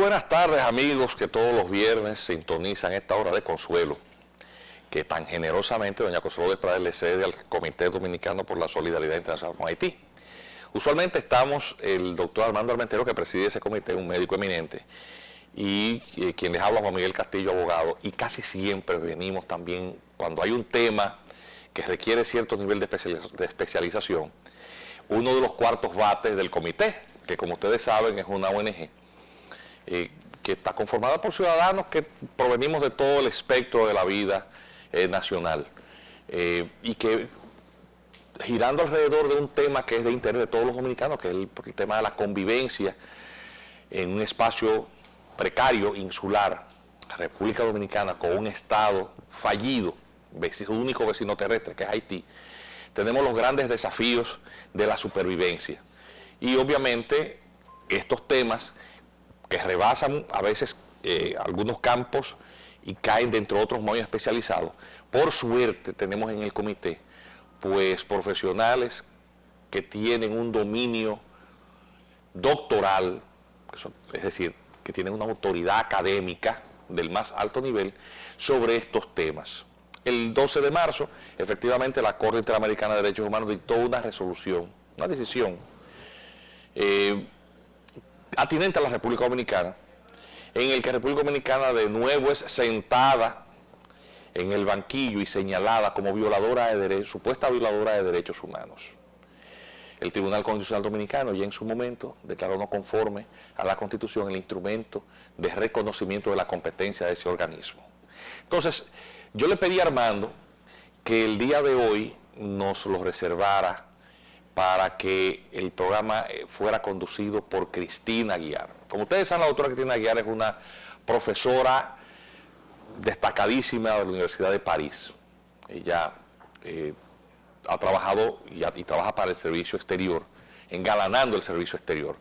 buenas tardes, amigos que todos los viernes sintonizan esta hora de consuelo que tan generosamente doña Consuelo de Prada le cede al Comité Dominicano por la Solidaridad Internacional con Haití. Usualmente estamos el doctor Armando Armentero, que preside ese comité, un médico eminente, y quien les habla, Juan Miguel Castillo, abogado, y casi siempre venimos también, cuando hay un tema que requiere cierto nivel de especialización, uno de los cuartos bates del comité, que como ustedes saben es una ONG, que está conformada por ciudadanos que provenimos de todo el espectro de la vida nacional, y que girando alrededor de un tema que es de interés de todos los dominicanos, que es el tema de la convivencia en un espacio precario, insular, República Dominicana, con un estado fallido, único vecino terrestre, que es Haití. Tenemos los grandes desafíos de la supervivencia. Y obviamente estos temas que rebasan a veces algunos campos y caen dentro de otros muy especializados. Por suerte tenemos en el comité pues profesionales que tienen un dominio doctoral, es decir, que tienen una autoridad académica del más alto nivel sobre estos temas. El 12 de marzo, efectivamente, la Corte Interamericana de Derechos Humanos dictó una resolución, una decisión atinente a la República Dominicana, en el que la República Dominicana de nuevo es sentada en el banquillo y señalada como violadora de derechos, supuesta violadora de derechos humanos. El Tribunal Constitucional Dominicano ya en su momento declaró no conforme a la Constitución el instrumento de reconocimiento de la competencia de ese organismo. Entonces, yo le pedí a Armando que el día de hoy nos lo reservara para que el programa fuera conducido por Cristina Aguiar. Como ustedes saben, la doctora Cristina Aguiar es una profesora destacadísima de la Universidad de París. Ella ha trabajado y trabaja para el servicio exterior, engalanando el servicio exterior.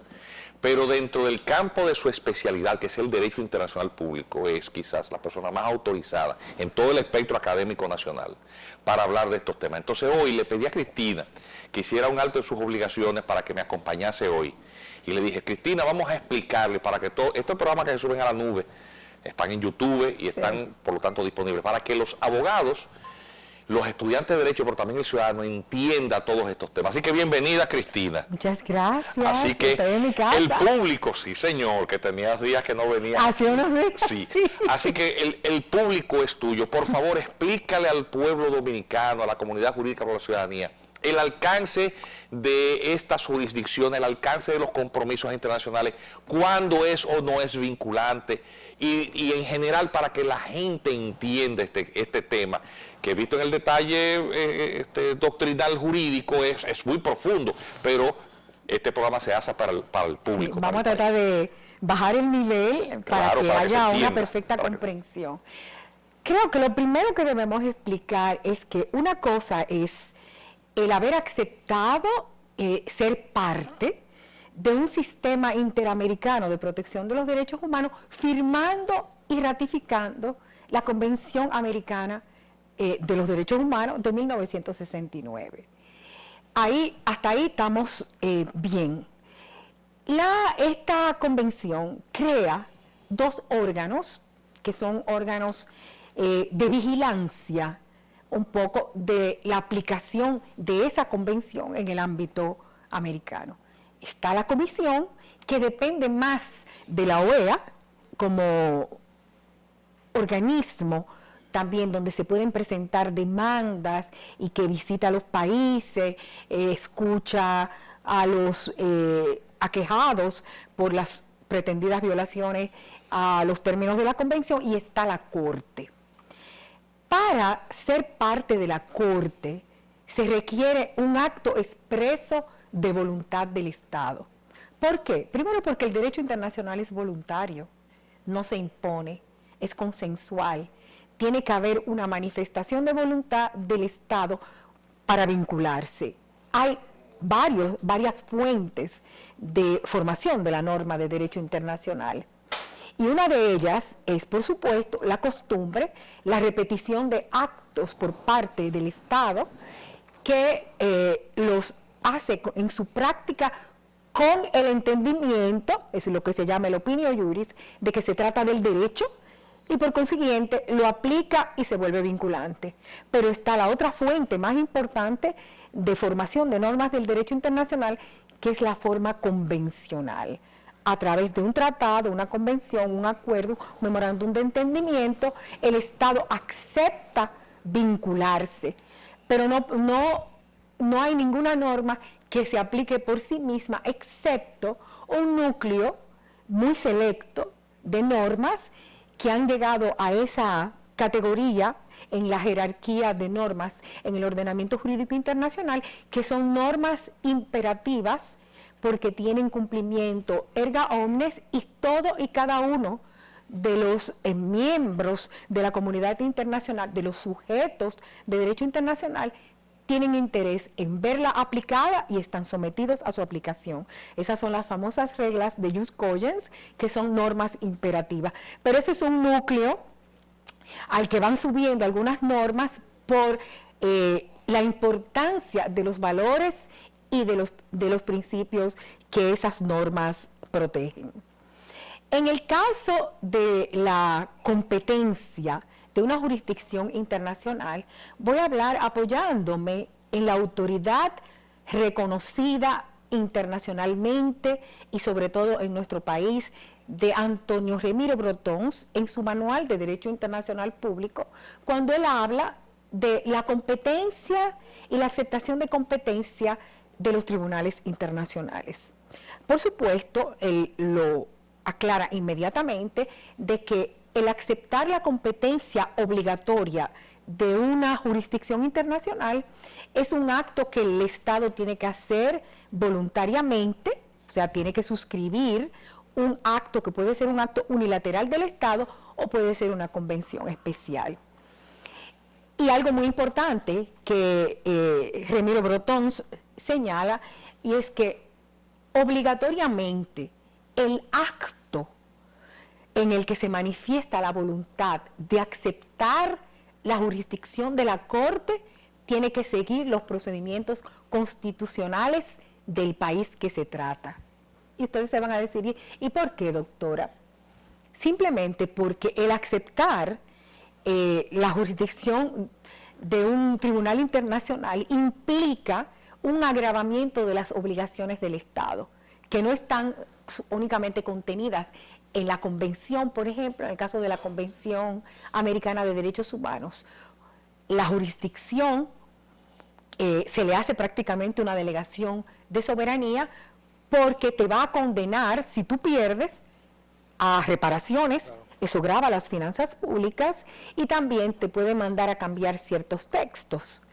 Pero dentro del campo de su especialidad, que es el derecho internacional público, es quizás la persona más autorizada en todo el espectro académico nacional para hablar de estos temas. Entonces hoy le pedí a Cristina que hiciera un alto en sus obligaciones para que me acompañase hoy. Y le dije, Cristina, vamos a explicarle para que todos estos programas que se suben a la nube están en YouTube y están, por lo tanto, disponibles, para que los abogados, los estudiantes de Derecho, pero también el ciudadano, entienda todos estos temas. Así que bienvenida, Cristina. Muchas gracias. Así que estoy en mi casa. El público, sí señor, que tenías días que no venía. Hace unos días. Sí. Así que el público es tuyo. Por favor, explícale al pueblo dominicano, a la comunidad jurídica, a la ciudadanía, el alcance de estas jurisdicciones, el alcance de los compromisos internacionales, cuándo es o no es vinculante, y en general para que la gente entienda este tema, que visto en el detalle doctrinal jurídico es muy profundo, pero este programa se hace para el público. Sí, vamos a tratar de bajar el nivel para que haya una perfecta comprensión. Creo que lo primero que debemos explicar es que una cosa es el haber aceptado ser parte de un sistema interamericano de protección de los derechos humanos, firmando y ratificando la Convención Americana de los Derechos Humanos de 1969. Hasta ahí estamos bien. Esta convención crea dos órganos, que son órganos de vigilancia un poco de la aplicación de esa convención en el ámbito americano. Está la comisión, que depende más de la OEA como organismo también donde se pueden presentar demandas y que visita a los países, escucha a los aquejados por las pretendidas violaciones a los términos de la convención, y está la Corte. Para ser parte de la Corte se requiere un acto expreso de voluntad del Estado. ¿Por qué? Primero porque el derecho internacional es voluntario, no se impone, es consensual. Tiene que haber una manifestación de voluntad del Estado para vincularse. Hay varias fuentes de formación de la norma de derecho internacional. Y una de ellas es, por supuesto, la costumbre, la repetición de actos por parte del Estado que los hace en su práctica con el entendimiento, es lo que se llama el opinio juris, de que se trata del derecho y por consiguiente lo aplica y se vuelve vinculante. Pero está la otra fuente más importante de formación de normas del derecho internacional, que es la forma convencional. A través de un tratado, una convención, un acuerdo, un memorándum de entendimiento, el Estado acepta vincularse, pero no hay ninguna norma que se aplique por sí misma, excepto un núcleo muy selecto de normas que han llegado a esa categoría en la jerarquía de normas en el ordenamiento jurídico internacional, que son normas imperativas porque tienen cumplimiento erga omnes, y todo y cada uno de los miembros de la comunidad internacional, de los sujetos de derecho internacional, tienen interés en verla aplicada y están sometidos a su aplicación. Esas son las famosas reglas de jus cogens, que son normas imperativas. Pero ese es un núcleo al que van subiendo algunas normas por la importancia de los valores y de los principios que esas normas protegen. En el caso de la competencia de una jurisdicción internacional, voy a hablar apoyándome en la autoridad reconocida internacionalmente y sobre todo en nuestro país, de Antonio Remiro Brotons, en su Manual de Derecho Internacional Público, cuando él habla de la competencia y la aceptación de competencia de los tribunales internacionales. Por supuesto, él lo aclara inmediatamente de que el aceptar la competencia obligatoria de una jurisdicción internacional es un acto que el Estado tiene que hacer voluntariamente, o sea, tiene que suscribir un acto que puede ser un acto unilateral del Estado o puede ser una convención especial. Y algo muy importante que Remiro Brotons señala, y es que obligatoriamente el acto en el que se manifiesta la voluntad de aceptar la jurisdicción de la Corte tiene que seguir los procedimientos constitucionales del país que se trata. Y ustedes se van a decir, ¿y por qué, doctora? Simplemente porque el aceptar la jurisdicción de un tribunal internacional implica un agravamiento de las obligaciones del Estado, que no están únicamente contenidas en la Convención, por ejemplo, en el caso de la Convención Americana de Derechos Humanos. La jurisdicción se le hace prácticamente una delegación de soberanía, porque te va a condenar, si tú pierdes, a reparaciones. Claro. Eso grava las finanzas públicas y también te puede mandar a cambiar ciertos textos.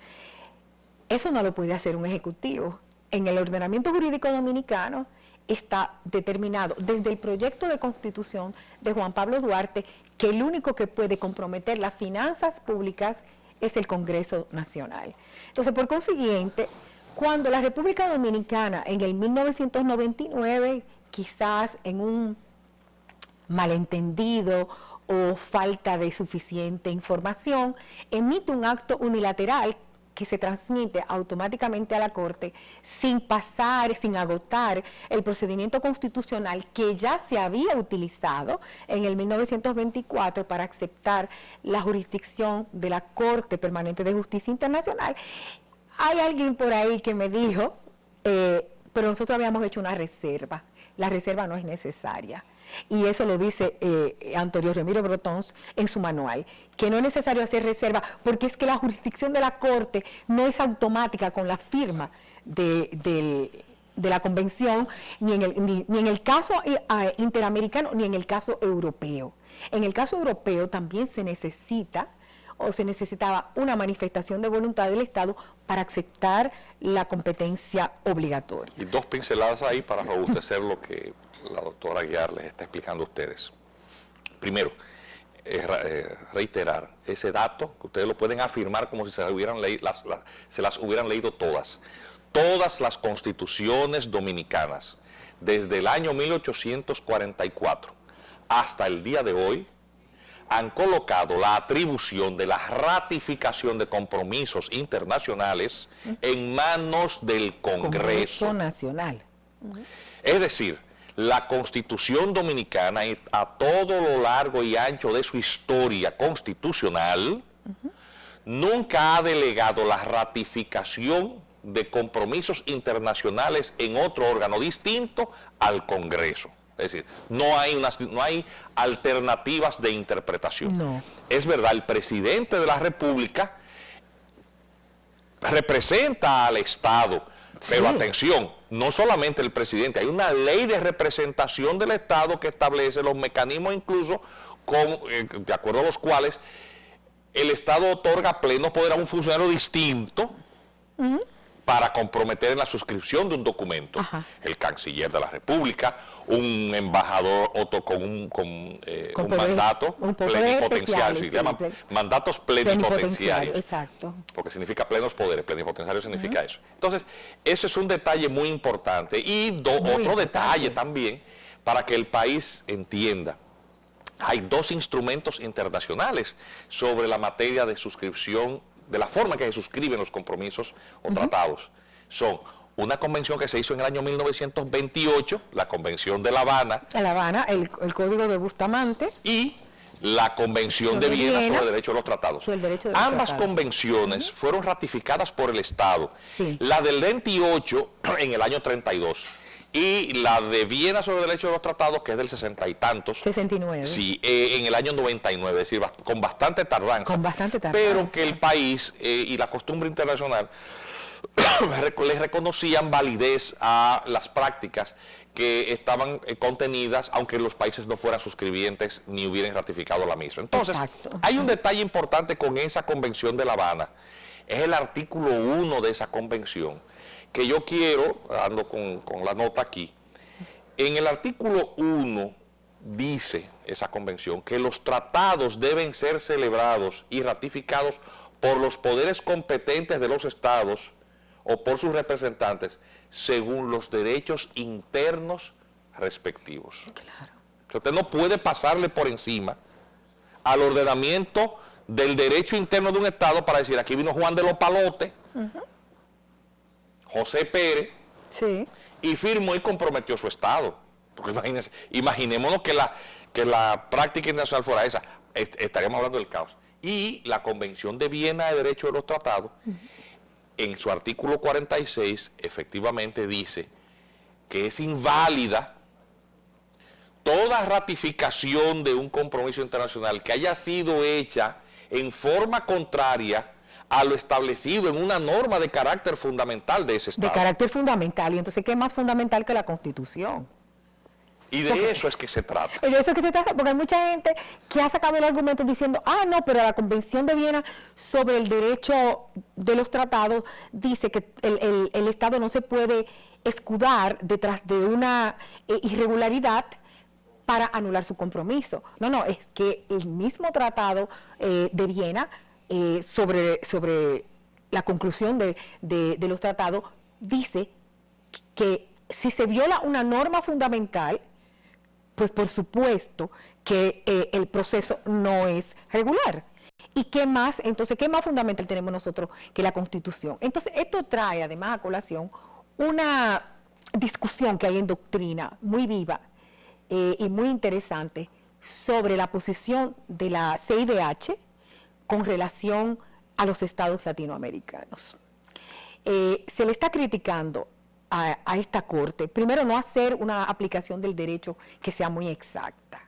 Eso no lo puede hacer un ejecutivo. En el ordenamiento jurídico dominicano está determinado desde el proyecto de constitución de Juan Pablo Duarte que el único que puede comprometer las finanzas públicas es el Congreso Nacional. Entonces, por consiguiente, cuando la República Dominicana en el 1999, quizás en un malentendido o falta de suficiente información, emite un acto unilateral que se transmite automáticamente a la Corte sin pasar, sin agotar el procedimiento constitucional que ya se había utilizado en el 1924 para aceptar la jurisdicción de la Corte Permanente de Justicia Internacional. Hay alguien por ahí que me dijo, pero nosotros habíamos hecho una reserva. La reserva no es necesaria. Y eso lo dice Antonio Remiro Brotons en su manual, que no es necesario hacer reserva, porque es que la jurisdicción de la Corte no es automática con la firma de la Convención, ni en el caso interamericano, ni en el caso europeo. En el caso europeo también se necesitaba una manifestación de voluntad del Estado para aceptar la competencia obligatoria. Y dos pinceladas ahí para robustecer lo que la doctora Aguiar les está explicando a ustedes. Primero, reiterar ese dato, que ustedes lo pueden afirmar como si se las hubieran leído todas. Todas las constituciones dominicanas, desde el año 1844 hasta el día de hoy, han colocado la atribución de la ratificación de compromisos internacionales en manos del Congreso Nacional. Es decir, la Constitución Dominicana, a todo lo largo y ancho de su historia constitucional, nunca ha delegado la ratificación de compromisos internacionales en otro órgano distinto al Congreso. Es decir, no hay alternativas de interpretación. No. Es verdad, el presidente de la República representa al Estado, pero Sí. atención, no solamente el presidente, hay una ley de representación del Estado que establece los mecanismos incluso de acuerdo a los cuales el Estado otorga pleno poder a un funcionario distinto para comprometer en la suscripción de un documento. Ajá. El canciller de la República, un embajador con un poderes- mandato un poder plenipotenciario, especial, se sí, llaman mandatos plenipotenciarios, exacto. porque significa plenos poderes, plenipotenciario significa eso. Entonces, ese es un detalle muy importante. Y Muy otro importante. detalle también, para que el país entienda. Hay dos instrumentos internacionales sobre la materia de suscripción, de la forma que se suscriben los compromisos o tratados. Son una convención que se hizo en el año 1928, la Convención de La Habana, En La Habana, el Código de Bustamante, y la Convención de Viena sobre el derecho de los tratados. sobre el derecho de los Ambas tratados. convenciones fueron ratificadas por el Estado. Sí. La del 28 en el año 32 y la de Viena sobre el derecho de los tratados, que es del 60 y tantos. 69. Sí, en el año 99, es decir, con bastante tardanza. Con bastante tardanza. Pero que el país y la costumbre internacional les reconocían validez a las prácticas que estaban contenidas, aunque los países no fueran suscribientes ni hubieran ratificado la misma. Entonces, Exacto. hay un detalle importante con esa Convención de La Habana, es el artículo 1 de esa convención, que yo quiero, ando con la nota aquí, en el artículo 1 dice esa convención que los tratados deben ser celebrados y ratificados por los poderes competentes de los estados o por sus representantes según los derechos internos respectivos. Claro. Usted no puede pasarle por encima al ordenamiento del derecho interno de un estado para decir, aquí vino Juan de los Palotes, José Pérez, Sí. y firmó y comprometió su estado. Porque imagínense, imaginémonos que la práctica internacional fuera esa, estaríamos hablando del caos. Y la Convención de Viena de Derecho de los Tratados, en su artículo 46, efectivamente dice que es inválida toda ratificación de un compromiso internacional que haya sido hecha en forma contraria a lo establecido en una norma de carácter fundamental de ese De Estado. carácter fundamental. Y entonces, ¿qué es más fundamental que la Constitución? Y de eso es que se trata. Y de eso es que se trata, porque hay mucha gente que ha sacado el argumento diciendo, no, pero la Convención de Viena sobre el derecho de los tratados dice que el Estado no se puede escudar detrás de una irregularidad para anular su compromiso. No, es que el mismo tratado de Viena sobre la conclusión de los tratados dice que si se viola una norma fundamental, pues por supuesto que el proceso no es regular. ¿Y qué más? Entonces, ¿qué más fundamental tenemos nosotros que la Constitución? Entonces, esto trae además a colación una discusión que hay en doctrina muy viva y muy interesante sobre la posición de la CIDH con relación a los estados latinoamericanos. Se le está criticando a esta Corte, primero no hacer una aplicación del derecho que sea muy exacta,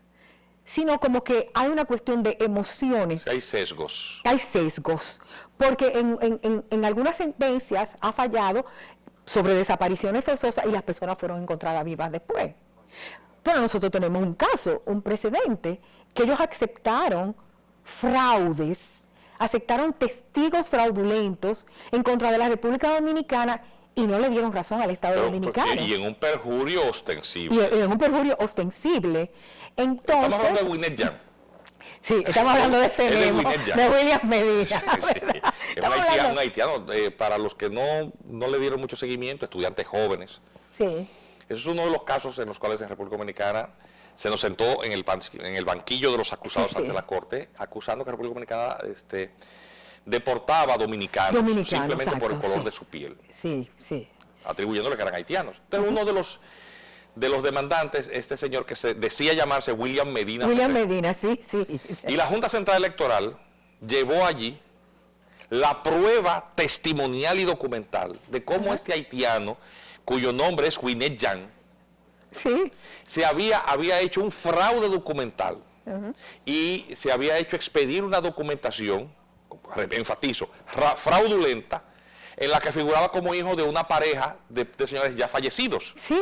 sino como que hay una cuestión de emociones. Hay sesgos. Hay sesgos, porque en algunas sentencias ha fallado sobre desapariciones forzosas y las personas fueron encontradas vivas después. Pero nosotros tenemos un caso, un precedente, que ellos aceptaron fraudes, aceptaron testigos fraudulentos en contra de la República Dominicana y no le dieron razón al Estado dominicano. Y en un perjurio ostensible. Y en un perjurio ostensible. Entonces, Estamos hablando de Winnet Jan. sí, estamos hablando de este Es de mismo, Winnet Jan. de William Medina. Sí. ¿verdad? Es Estamos un hablando- haitiano, para los que no le dieron mucho seguimiento, estudiantes jóvenes. Sí, Eso es uno de los casos en los cuales en República Dominicana se nos sentó en el banquillo de los acusados Sí, sí. ante la Corte, acusando que República Dominicana deportaba a dominicanos simplemente por el exacto, color sí. de su piel, sí, sí. atribuyéndole que eran haitianos. Entonces, uno de los de los demandantes, este señor que se decía llamarse William Medina. William Medina, sí, sí. Y la Junta Central Electoral llevó allí la prueba testimonial y documental de cómo este haitiano, cuyo nombre es Winnet Jean, Sí. se había hecho un fraude documental y se había hecho expedir una documentación, enfatizo, fraudulenta, en la que figuraba como hijo de una pareja de señores ya fallecidos. Sí.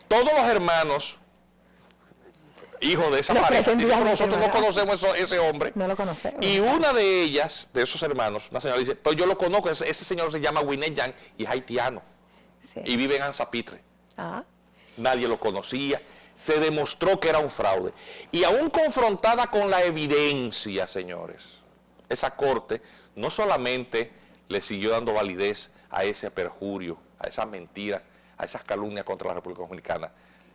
Todos los hermanos, hijos de esa Los pareja, pretendían nosotros no ¿verdad? conocemos ese hombre. No lo conocemos. Y una de ellas, de esos hermanos, una señora dice, pues yo lo conozco, ese señor se llama Winnet Jean y es haitiano Sí. y vive en Anzapitre. Ah, Nadie lo conocía, se demostró que era un fraude. Y aún confrontada con la evidencia, señores, esa corte no solamente le siguió dando validez a ese perjurio, a esa mentira, a esas calumnias contra la República Dominicana,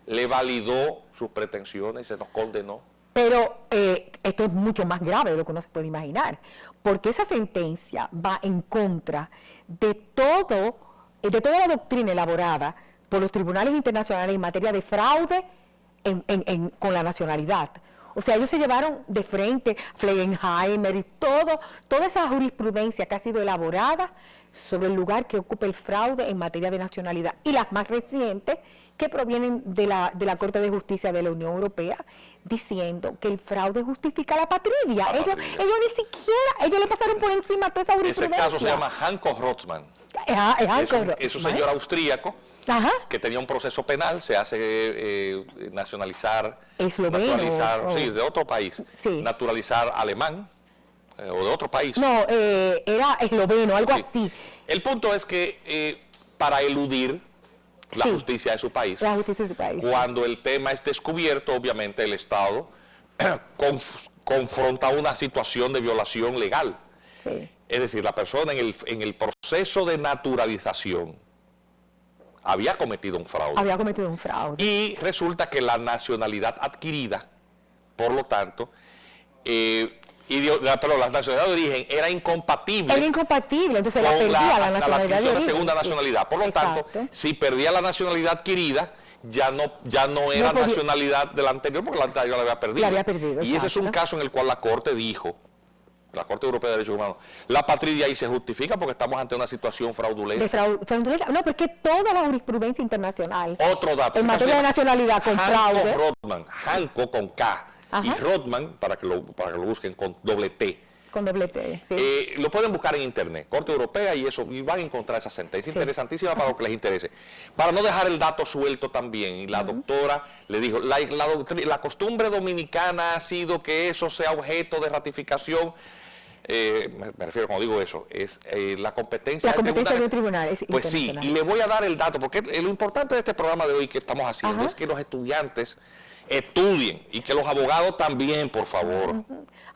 le validó sus pretensiones y se nos condenó. pero esto es mucho más grave de lo que uno se puede imaginar, porque esa sentencia va en contra de toda la doctrina elaborada por los tribunales internacionales en materia de fraude con la nacionalidad. O sea, ellos se llevaron de frente Flegenheimer y toda esa jurisprudencia que ha sido elaborada sobre el lugar que ocupa el fraude en materia de nacionalidad. Y las más recientes que provienen de la Corte de Justicia de la Unión Europea, diciendo que el fraude justifica la patria. Ellos ni siquiera, ellos le pasaron por encima toda esa Ese jurisprudencia. caso se llama Hanko Rothman. Es un señor austríaco Ajá. que tenía un proceso penal, se hace nacionalizar, Esloveno, sí, de otro país, sí. naturalizar alemán o de otro país. No, era esloveno, algo Sí. así. El punto es que para eludir la Sí. justicia de su país, La justicia de su país. cuando el tema es descubierto, obviamente el Estado confronta una situación de violación legal. Sí. Es decir, la persona en el proceso de naturalización había cometido un fraude. Había cometido un fraude. Y resulta que la nacionalidad adquirida, por lo tanto, la nacionalidad de origen era incompatible. Era incompatible, entonces la con perdía la hasta nacionalidad de adquisición de origen. segunda nacionalidad. Por lo Exacto. tanto, si perdía la nacionalidad adquirida, ya no era podía. nacionalidad de la anterior, porque la anterior la había perdido. La había perdido, y ese es un exacto. caso en el cual la Corte dijo, la Corte Europea de Derechos Humanos, la patria ahí se justifica porque estamos ante una situación fraudulenta. Fraudulenta. No, porque toda la jurisprudencia internacional Otro dato. en materia de nacionalidad con fraude. Rothman, Hanko con K, y Ajá. Rothman, para que lo busquen con doble T. Con doble T, sí. Lo pueden buscar en internet, Corte Europea y eso, y van a encontrar esa sentencia Sí. interesantísima para lo que les interese. Para no dejar el dato suelto también, y la doctora le dijo, la costumbre dominicana ha sido que eso sea objeto de ratificación, me refiero cuando digo eso, es la competencia. La competencia de un tribunal es Pues sí, internacional. y le voy a dar el dato, porque lo importante de este programa de hoy que estamos haciendo Ajá. es que los estudiantes estudien y que los abogados también, por favor.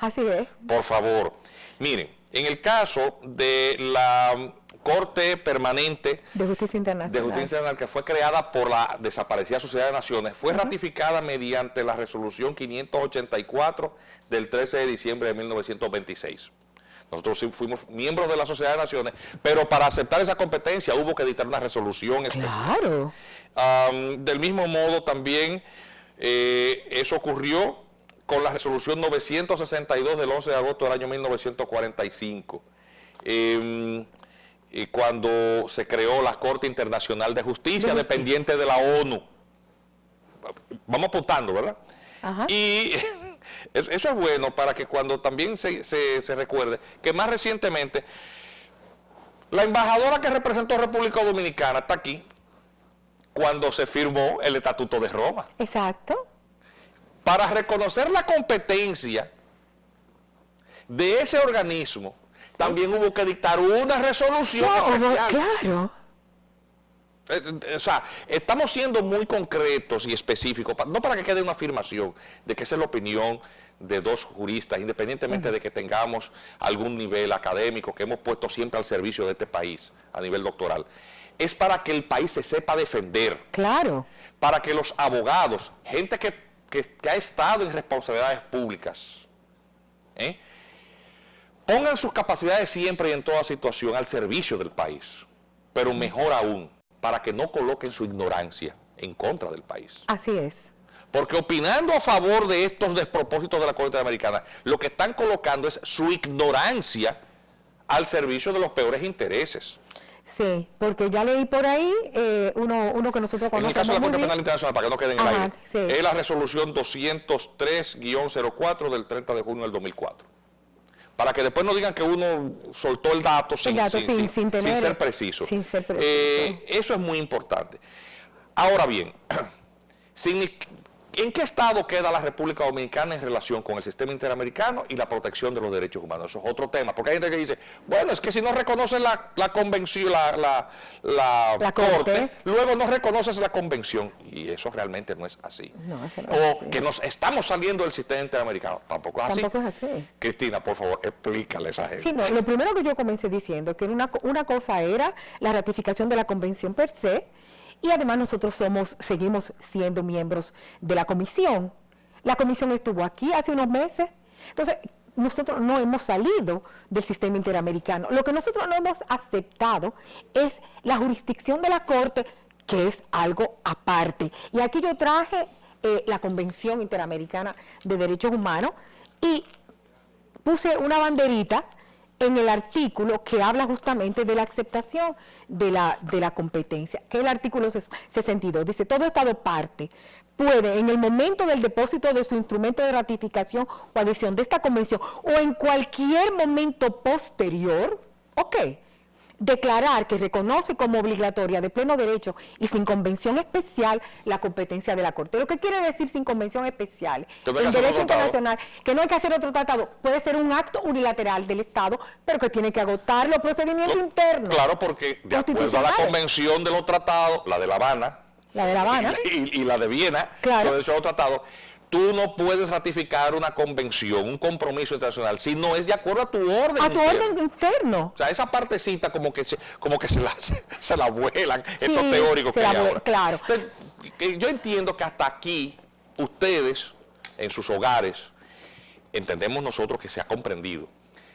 Así es. Por favor, miren, en el caso de la Corte Permanente De Justicia de Internacional. Justicia Internacional que fue creada por la desaparecida Sociedad de Naciones, fue ratificada mediante la resolución 584 del 13 de diciembre de 1926. Nosotros sí fuimos miembros de la Sociedad de Naciones, pero para aceptar esa competencia hubo que dictar una resolución especial. Claro. Del mismo modo también eso ocurrió con la resolución 962 del 11 de agosto del año 1945, cuando se creó la Corte Internacional de Justicia, dependiente de la ONU. Vamos apuntando, ¿verdad? Ajá. Y eso es bueno para que cuando también se recuerde que más recientemente la embajadora que representó a República Dominicana está aquí cuando se firmó el Estatuto de Roma. Exacto. Para reconocer la competencia de ese organismo, también hubo que dictar una resolución especial. Claro. O sea, estamos siendo muy concretos y específicos, no para que quede una afirmación de que esa es la opinión de dos juristas, independientemente de que tengamos algún nivel académico que hemos puesto siempre al servicio de este país a nivel doctoral. Es para que el país se sepa defender, Claro. para que los abogados, gente que ha estado en responsabilidades públicas, pongan sus capacidades siempre y en toda situación al servicio del país, pero mejor aún, para que no coloquen su ignorancia en contra del país. Así es. Porque opinando a favor de estos despropósitos de la Corte Interamericana, lo que están colocando es su ignorancia al servicio de los peores intereses. Sí, porque ya leí por ahí uno que nosotros conocemos. En el caso de la muy Corte bien. Penal Internacional, para que no quede en el Ajá, aire, sí. es la resolución 203-04 del 30 de junio del 2004. Para que después no digan que uno soltó el dato sin ser preciso. Sin ser preciso. Eso es muy importante. Ahora bien, ¿en qué estado queda la República Dominicana en relación con el sistema interamericano y la protección de los derechos humanos? Eso es otro tema, porque hay gente que dice, bueno, es que si no reconoces la convención, la corte, luego no reconoces la convención, y eso realmente no es así. No, eso no es así. Que nos estamos saliendo del sistema interamericano, tampoco es así. Tampoco es así. Cristina, por favor, explícale a esa gente. Sí, no, lo primero que yo comencé diciendo, que una cosa era la ratificación de la convención per se, y además nosotros seguimos siendo miembros de la comisión. La comisión estuvo aquí hace unos meses. Entonces, nosotros no hemos salido del sistema interamericano. Lo que nosotros no hemos aceptado es la jurisdicción de la Corte, que es algo aparte. Y aquí yo traje la Convención Interamericana de Derechos Humanos y puse una banderita en el artículo que habla justamente de la aceptación de la competencia, que es el artículo 62. Dice, todo Estado parte puede, en el momento del depósito de su instrumento de ratificación o adhesión de esta convención, o en cualquier momento posterior, declarar que reconoce como obligatoria de pleno derecho y sin convención especial la competencia de la Corte. ¿Lo que quiere decir sin convención especial? El derecho internacional, que no hay que hacer otro tratado, puede ser un acto unilateral del Estado, pero que tiene que agotar los procedimientos internos. Claro, porque de acuerdo a la convención de los tratados, la de La Habana, y la de Viena, claro, de esos tratados, tú no puedes ratificar una convención, un compromiso internacional, si no es de acuerdo a tu orden interno. A tu orden interno. O sea, esa partecita como que se la vuelan estos teóricos que hay ahora. Claro. Entonces, yo entiendo que hasta aquí, ustedes, en sus hogares, entendemos nosotros que se ha comprendido.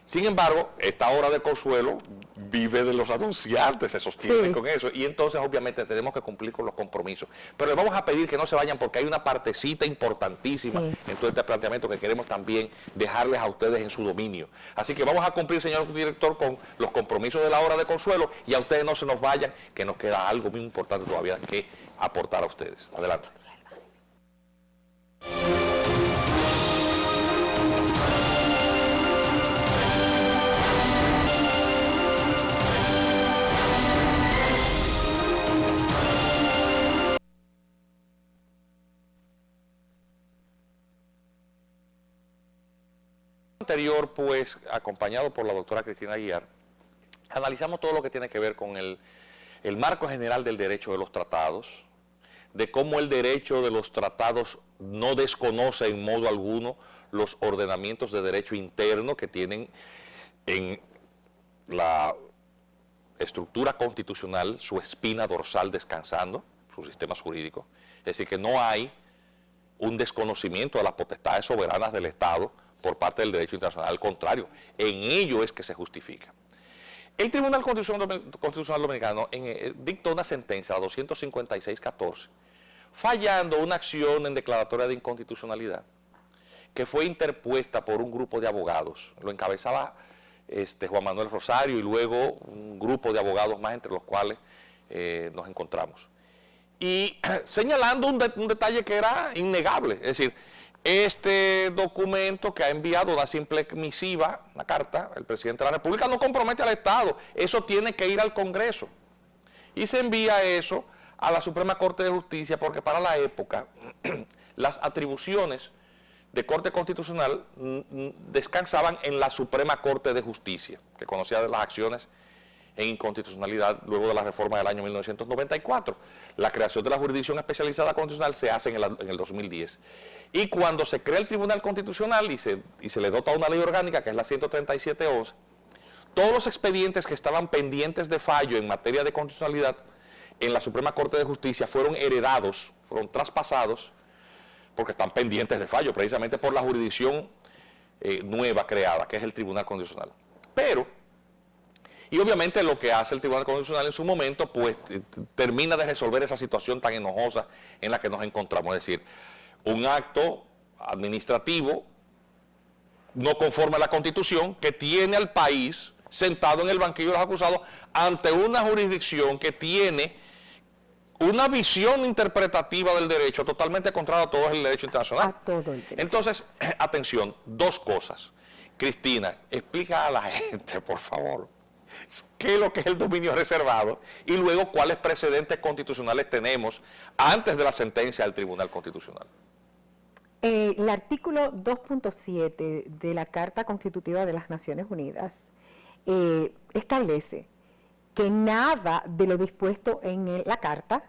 Sin embargo, esta hora de consuelo vive de los anunciantes, se sostiene con eso, y entonces obviamente tenemos que cumplir con los compromisos. Pero les vamos a pedir que no se vayan porque hay una partecita importantísima en todo este planteamiento que queremos también dejarles a ustedes en su dominio. Así que vamos a cumplir, señor director, con los compromisos de la hora de consuelo, y a ustedes no se nos vayan, que nos queda algo muy importante todavía que aportar a ustedes. Adelante. Anterior, pues, acompañado por la doctora Cristina Aguiar, analizamos todo lo que tiene que ver con el marco general del derecho de los tratados, de cómo el derecho de los tratados no desconoce en modo alguno los ordenamientos de derecho interno que tienen en la estructura constitucional su espina dorsal descansando, sus sistemas jurídicos. Es decir, que no hay un desconocimiento de las potestades soberanas del Estado por parte del derecho internacional, al contrario, en ello es que se justifica. El Tribunal Constitucional Dominicano dictó una sentencia, la 256-14, fallando una acción en declaratoria de inconstitucionalidad que fue interpuesta por un grupo de abogados. Lo encabezaba Juan Manuel Rosario y luego un grupo de abogados más, entre los cuales nos encontramos. Y señalando un detalle que era innegable, es decir, este documento que ha enviado una simple misiva, una carta, el presidente de la República no compromete al Estado, eso tiene que ir al Congreso. Y se envía eso a la Suprema Corte de Justicia porque para la época las atribuciones de Corte Constitucional descansaban en la Suprema Corte de Justicia, que conocía de las acciones en inconstitucionalidad luego de la reforma del año 1994. La creación de la jurisdicción especializada constitucional se hace en el 2010. Y cuando se crea el Tribunal Constitucional y se le dota una ley orgánica, que es la 137-11, todos los expedientes que estaban pendientes de fallo en materia de constitucionalidad en la Suprema Corte de Justicia fueron heredados, fueron traspasados, porque están pendientes de fallo, precisamente por la jurisdicción nueva creada, que es el Tribunal Constitucional. Pero Y obviamente lo que hace el Tribunal Constitucional en su momento, pues termina de resolver esa situación tan enojosa en la que nos encontramos. Es decir, un acto administrativo no conforme a la Constitución que tiene al país sentado en el banquillo de los acusados ante una jurisdicción que tiene una visión interpretativa del derecho totalmente contraria a todo el derecho internacional. A todo el derecho. Entonces, atención, dos cosas. Cristina, explica a la gente, por favor, qué es lo que es el dominio reservado y luego cuáles precedentes constitucionales tenemos antes de la sentencia del Tribunal Constitucional. El artículo 2.7 de la Carta Constitutiva de las Naciones Unidas establece que nada de lo dispuesto en la Carta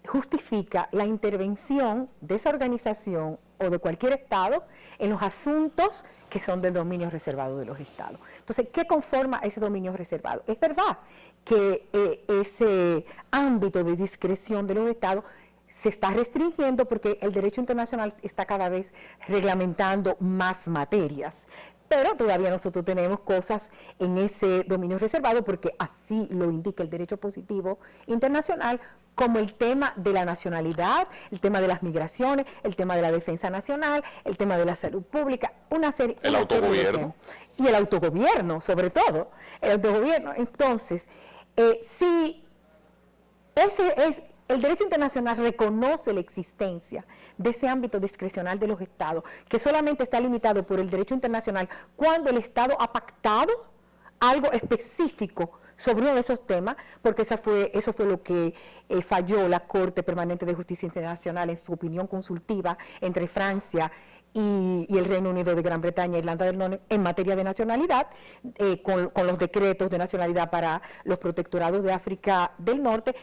justifica la intervención de esa organización o de cualquier Estado en los asuntos que son del dominio reservado de los Estados. Entonces, ¿qué conforma ese dominio reservado? Es verdad que ese ámbito de discreción de los Estados se está restringiendo porque el derecho internacional está cada vez reglamentando más materias. Pero todavía nosotros tenemos cosas en ese dominio reservado porque así lo indica el derecho positivo internacional, como el tema de la nacionalidad, el tema de las migraciones, el tema de la defensa nacional, el tema de la salud pública, una serie de temas. Y el autogobierno, sobre todo, el autogobierno. Entonces, si ese es... El derecho internacional reconoce la existencia de ese ámbito discrecional de los Estados, que solamente está limitado por el derecho internacional cuando el Estado ha pactado algo específico sobre uno de esos temas, porque eso fue lo que falló la Corte Permanente de Justicia Internacional en su opinión consultiva entre Francia y el Reino Unido de Gran Bretaña e Irlanda del Norte en materia de nacionalidad, con los decretos de nacionalidad para los protectorados de África del Norte,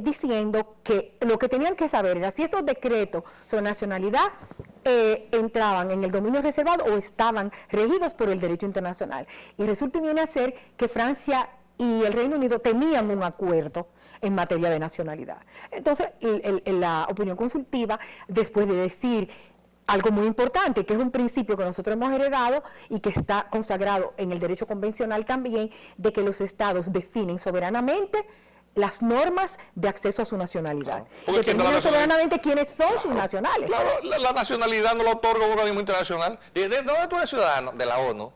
diciendo que lo que tenían que saber era si esos decretos sobre nacionalidad entraban en el dominio reservado o estaban regidos por el derecho internacional. Y resulta y viene a ser que Francia y el Reino Unido tenían un acuerdo en materia de nacionalidad. Entonces, la opinión consultiva, después de decir algo muy importante, que es un principio que nosotros hemos heredado y que está consagrado en el derecho convencional también, de que los estados definen soberanamente las normas de acceso a su nacionalidad. Determinan soberanamente quiénes son sus nacionales. Claro, la nacionalidad no la otorga un organismo internacional. ¿De dónde tú eres ciudadano? De la ONU.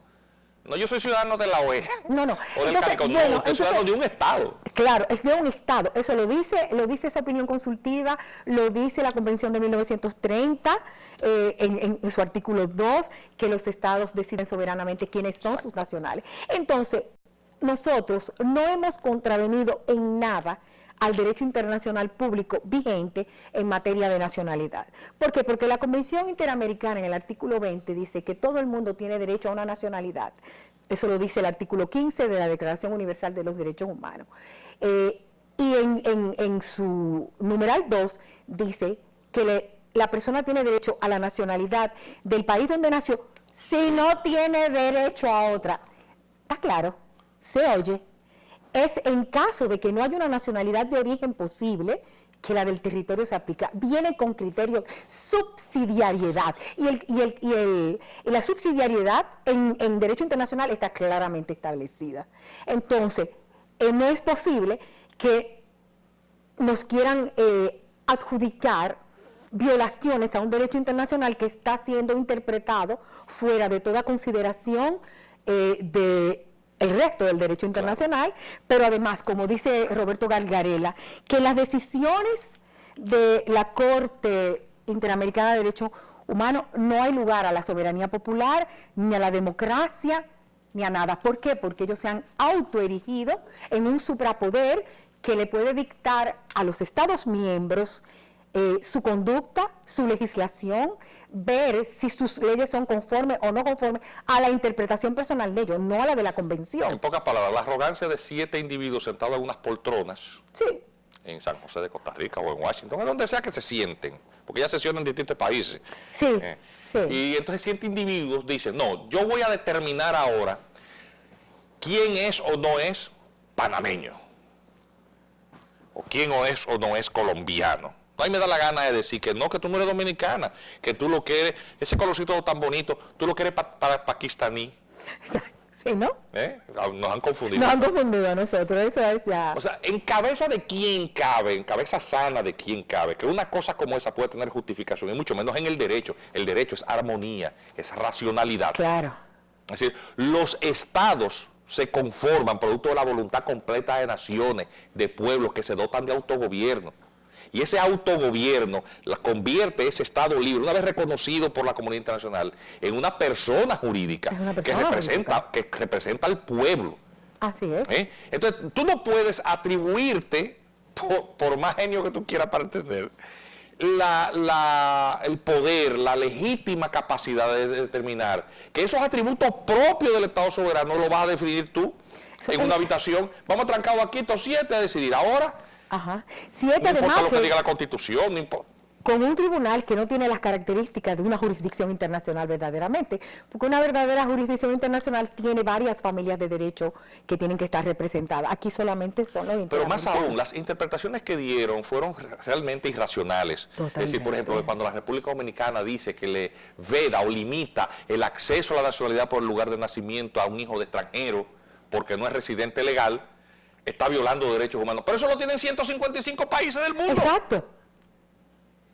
No, yo soy ciudadano de la OEA. No. O del CARICOM. No, yo soy ciudadano de un Estado. Claro, es de un Estado. Eso lo dice esa opinión consultiva, lo dice la Convención de 1930, en su artículo 2, que los Estados deciden soberanamente quiénes son sus nacionales. Entonces, nosotros no hemos contravenido en nada al derecho internacional público vigente en materia de nacionalidad. ¿Por qué? Porque la Convención Interamericana en el artículo 20 dice que todo el mundo tiene derecho a una nacionalidad. Eso lo dice el artículo 15 de la Declaración Universal de los Derechos Humanos. Y en su numeral 2 dice que la persona tiene derecho a la nacionalidad del país donde nació si no tiene derecho a otra. ¿Está claro? Se oye. Es en caso de que no haya una nacionalidad de origen posible, que la del territorio se aplica. Viene con criterio subsidiariedad. Y la subsidiariedad en derecho internacional está claramente establecida. Entonces, no es posible que nos quieran adjudicar violaciones a un derecho internacional que está siendo interpretado fuera de toda consideración de el resto del derecho internacional, pero además, como dice Roberto Galgarela, que las decisiones de la Corte Interamericana de Derechos Humanos no hay lugar a la soberanía popular, ni a la democracia, ni a nada. ¿Por qué? Porque ellos se han autoerigido en un suprapoder que le puede dictar a los Estados miembros su conducta, su legislación, ver si sus leyes son conformes o no conformes a la interpretación personal de ellos, no a la de la convención. En pocas palabras, la arrogancia de 7 individuos sentados en unas poltronas, sí, en San José de Costa Rica o en Washington, en donde sea que se sienten, porque ya sesionan en distintos países. Sí, sí. Y entonces 7 individuos dicen, no, yo voy a determinar ahora quién es o no es panameño, o quién es o no es colombiano. A mí me da la gana de decir que no, que tú no eres dominicana, que tú lo quieres, ese colorcito tan bonito, tú lo quieres para pakistaní. Sí, ¿no? Nos han confundido. Nos han confundido a nosotros, eso es ya. O sea, en cabeza de quién cabe, en cabeza sana de quién cabe, que una cosa como esa puede tener justificación, y mucho menos en el derecho. El derecho es armonía, es racionalidad. Claro. Es decir, los estados se conforman producto de la voluntad completa de naciones, de pueblos que se dotan de autogobierno. Y ese autogobierno la convierte ese Estado libre, una vez reconocido por la comunidad internacional, en una persona jurídica, que representa al pueblo. Así es. Entonces, tú no puedes atribuirte, por más genio que tú quieras para entender, el poder, la legítima capacidad de determinar que esos atributos propios del Estado soberano lo vas a definir tú en una habitación. Vamos trancados aquí, estos 7 a decidir ahora. Ajá. 7 no además importa lo que diga la Constitución, no importa. Con un tribunal que no tiene las características de una jurisdicción internacional verdaderamente, porque una verdadera jurisdicción internacional tiene varias familias de derecho que tienen que estar representadas. Aquí solamente son los Pero más aún, las interpretaciones que dieron fueron realmente irracionales. Totalmente. Es decir, por ejemplo, cuando la República Dominicana dice que le veda o limita el acceso a la nacionalidad por el lugar de nacimiento a un hijo de extranjero porque no es residente legal, está violando derechos humanos. Pero eso lo tienen 155 países del mundo. Exacto.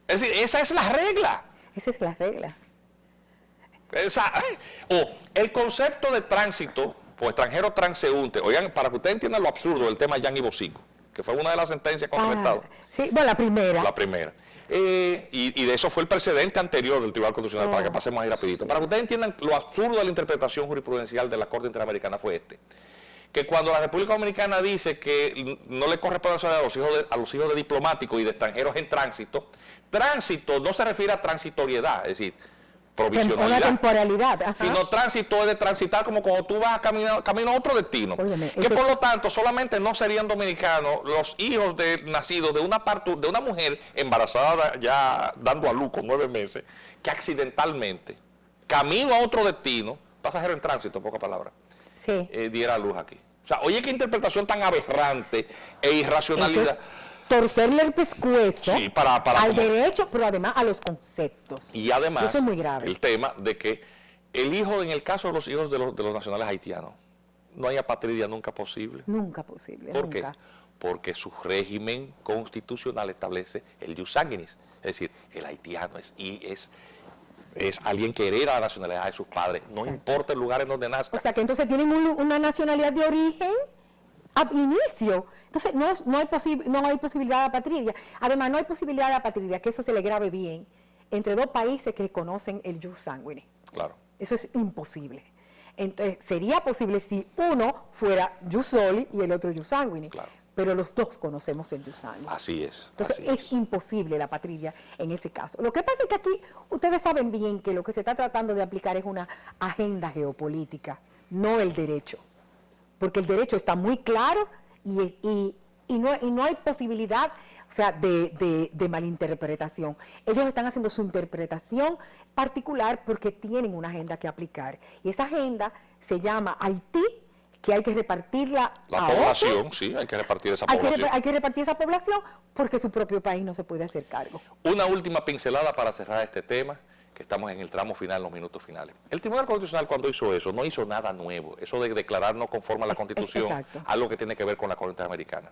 Es decir, esa es la regla. Esa es la regla. El concepto de tránsito o extranjero transeúnte, oigan, para que ustedes entiendan lo absurdo del tema Yan y Bosico, que fue una de las sentencias contra el Estado. Sí, bueno, la primera. La primera. Y de eso fue el precedente anterior del Tribunal Constitucional, para que pasemos ahí rapidito. Para que ustedes entiendan lo absurdo de la interpretación jurisprudencial de la Corte Interamericana fue que cuando la República Dominicana dice que no le corresponde a los hijos de diplomáticos y de extranjeros en tránsito no se refiere a transitoriedad, es decir, provisionalidad. Una temporalidad. Ajá. Sino tránsito es de transitar como cuando tú vas camino a otro destino. Óyeme, que por lo tanto solamente no serían dominicanos los hijos nacidos de una mujer embarazada ya dando a luz con 9 meses, que accidentalmente, camino a otro destino, pasajero en tránsito, en pocas palabras, sí, diera a luz aquí. O sea, oye qué interpretación tan aberrante e irracionalidad. Torcerle el pescuezo al derecho, pero además a los conceptos. Y además, eso es muy grave. El tema de que el hijo, en el caso de los hijos de los nacionales haitianos, no hay apatridia nunca posible. Nunca posible, ¿Por nunca. qué? Porque su régimen constitucional establece el jus sanguinis, es decir, el haitiano es alguien que hereda la nacionalidad de sus padres, no importa el lugar en donde nazca. O sea que entonces tienen una nacionalidad de origen ab inicio. Entonces no hay posibilidad de apatridia. Además, no hay posibilidad de apatridia, que eso se le grave bien, entre dos países que conocen el jus sanguinis. Claro. Eso es imposible. Entonces, sería posible si uno fuera jus soli y el otro jus sanguinis. Claro. Pero los dos conocemos el jus sanguinis. Así es. Entonces, es imposible la apatridia en ese caso. Lo que pasa es que aquí ustedes saben bien que lo que se está tratando de aplicar es una agenda geopolítica, no el derecho. Porque el derecho está muy claro y no hay posibilidad, o sea, de malinterpretación. Ellos están haciendo su interpretación particular porque tienen una agenda que aplicar. Y esa agenda se llama Haití, que hay que repartirla la a población, otro. Sí, hay que repartir esa población. Hay que repartir esa población porque su propio país no se puede hacer cargo. Una última pincelada para cerrar este tema, que estamos en el tramo final, los minutos finales. El Tribunal Constitucional, cuando hizo eso, no hizo nada nuevo. Eso de declarar no conforme a la Constitución, exacto, algo que tiene que ver con la Corte Interamericana.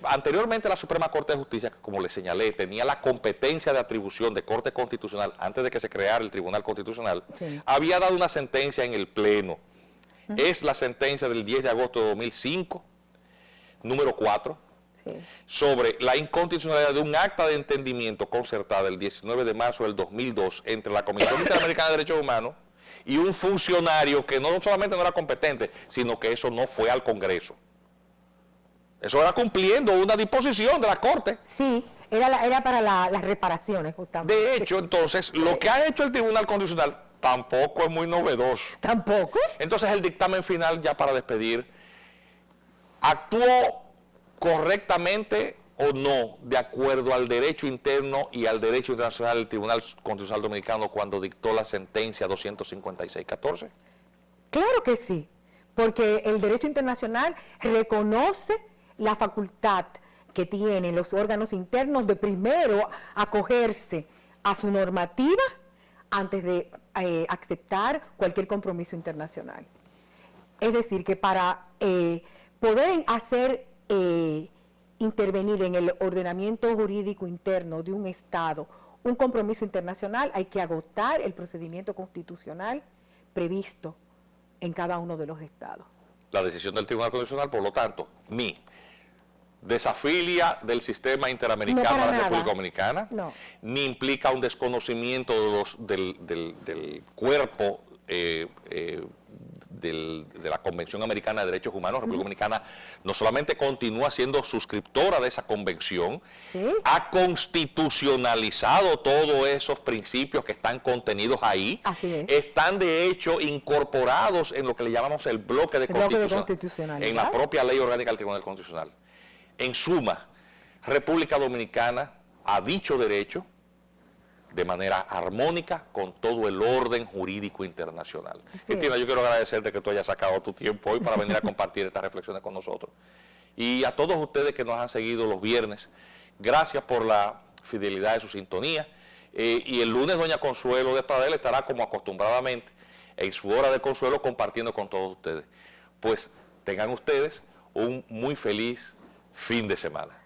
Anteriormente la Suprema Corte de Justicia, como les señalé, tenía la competencia de atribución de Corte Constitucional, antes de que se creara el Tribunal Constitucional, sí, había dado una sentencia en el Pleno. Es la sentencia del 10 de agosto de 2005, número 4, sí, sobre la inconstitucionalidad de un acta de entendimiento concertada el 19 de marzo del 2002 entre la Comisión Interamericana de Derechos Humanos y un funcionario que no solamente no era competente, sino que eso no fue al Congreso. Eso era cumpliendo una disposición de la Corte. Sí, era para las reparaciones, justamente. De hecho, entonces, lo que ha hecho el Tribunal Constitucional tampoco es muy novedoso. ¿Tampoco? Entonces, el dictamen final, ya para despedir, actuó correctamente o no de acuerdo al derecho interno y al derecho internacional del Tribunal Constitucional Dominicano cuando dictó la sentencia 256-14. Claro que sí, porque el derecho internacional reconoce la facultad que tienen los órganos internos de primero acogerse a su normativa, antes de aceptar cualquier compromiso internacional. Es decir, que para poder hacer intervenir en el ordenamiento jurídico interno de un Estado un compromiso internacional, hay que agotar el procedimiento constitucional previsto en cada uno de los estados. La decisión del Tribunal Constitucional, por lo tanto, ni desafilia del sistema interamericano No, a la para República nada. Dominicana, No. ni implica un desconocimiento del cuerpo de la Convención Americana de Derechos Humanos. La República Dominicana no solamente continúa siendo suscriptora de esa convención, ¿Sí? ha constitucionalizado todos esos principios que están contenidos ahí. Así es. Están de hecho incorporados en lo que le llamamos el bloque de constitucionalidad, en la propia ley orgánica del Tribunal Constitucional. En suma, República Dominicana ha dicho derecho de manera armónica con todo el orden jurídico internacional. Cristina, yo quiero agradecerte que tú hayas sacado tu tiempo hoy para venir a compartir estas reflexiones con nosotros. Y a todos ustedes que nos han seguido los viernes, gracias por la fidelidad de su sintonía. Y el lunes doña Consuelo de Pradel estará como acostumbradamente en su hora de consuelo compartiendo con todos ustedes. Pues tengan ustedes un muy feliz fin de semana.